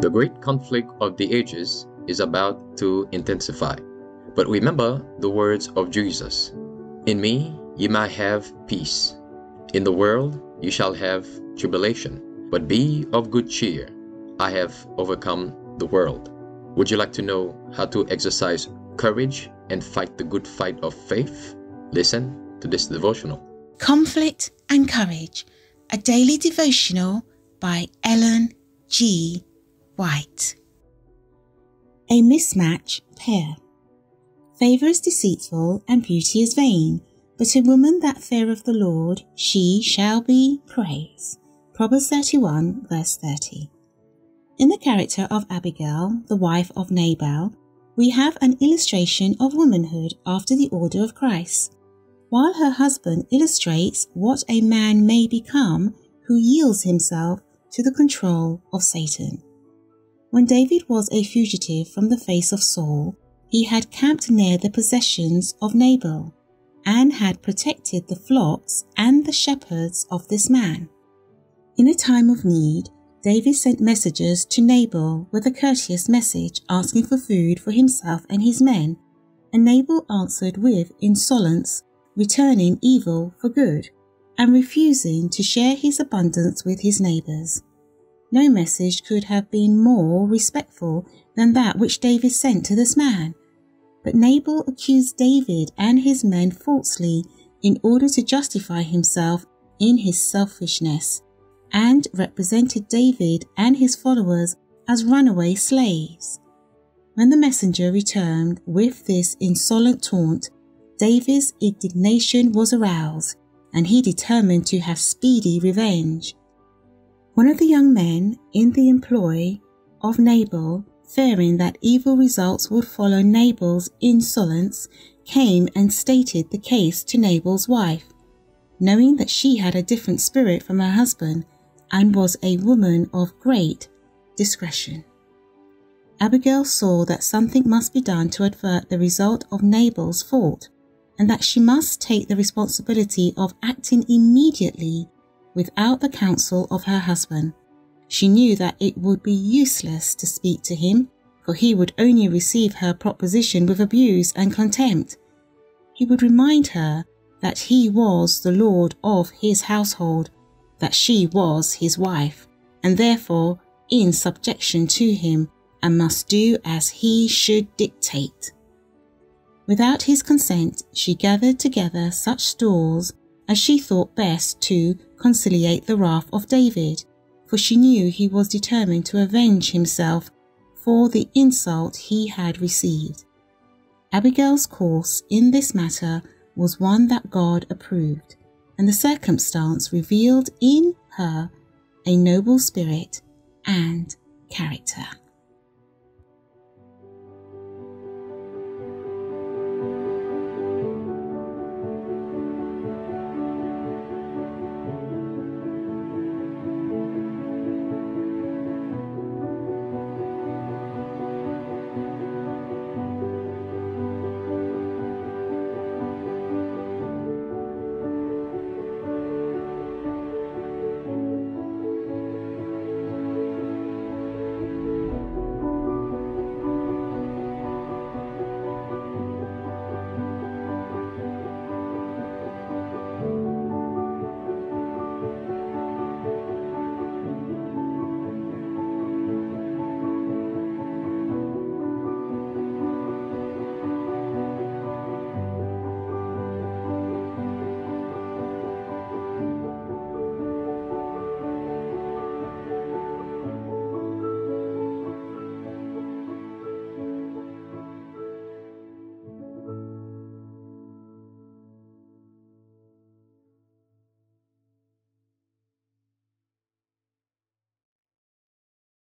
The great conflict of the ages is about to intensify. But remember the words of Jesus. In me ye might have peace. In the world you shall have tribulation. But be of good cheer. I have overcome the world. Would you like to know how to exercise courage and fight the good fight of faith? Listen to this devotional. Conflict and Courage, a daily devotional by Ellen G. White. A mismatched pair. Favour is deceitful and beauty is vain, but a woman that feareth the Lord, she shall be praised. Proverbs 31 verse 30. In the character of Abigail, the wife of Nabal, we have an illustration of womanhood after the order of Christ, while her husband illustrates what a man may become who yields himself to the control of Satan. When David was a fugitive from the face of Saul, he had camped near the possessions of Nabal, and had protected the flocks and the shepherds of this man. In a time of need, David sent messengers to Nabal with a courteous message asking for food for himself and his men, and Nabal answered with insolence, returning evil for good, and refusing to share his abundance with his neighbours. No message could have been more respectful than that which David sent to this man. But Nabal accused David and his men falsely in order to justify himself in his selfishness, and represented David and his followers as runaway slaves. When the messenger returned with this insolent taunt, David's indignation was aroused, and he determined to have speedy revenge. One of the young men in the employ of Nabal, fearing that evil results would follow Nabal's insolence, came and stated the case to Nabal's wife, knowing that she had a different spirit from her husband and was a woman of great discretion. Abigail saw that something must be done to avert the result of Nabal's fault, and that she must take the responsibility of acting immediately without the counsel of her husband. She knew that it would be useless to speak to him, for he would only receive her proposition with abuse and contempt. He would remind her that he was the lord of his household, that she was his wife, and therefore in subjection to him, and must do as he should dictate. Without his consent, she gathered together such stores as she thought best to conciliate the wrath of David, for she knew he was determined to avenge himself for the insult he had received. Abigail's course in this matter was one that God approved, and the circumstance revealed in her a noble spirit and character.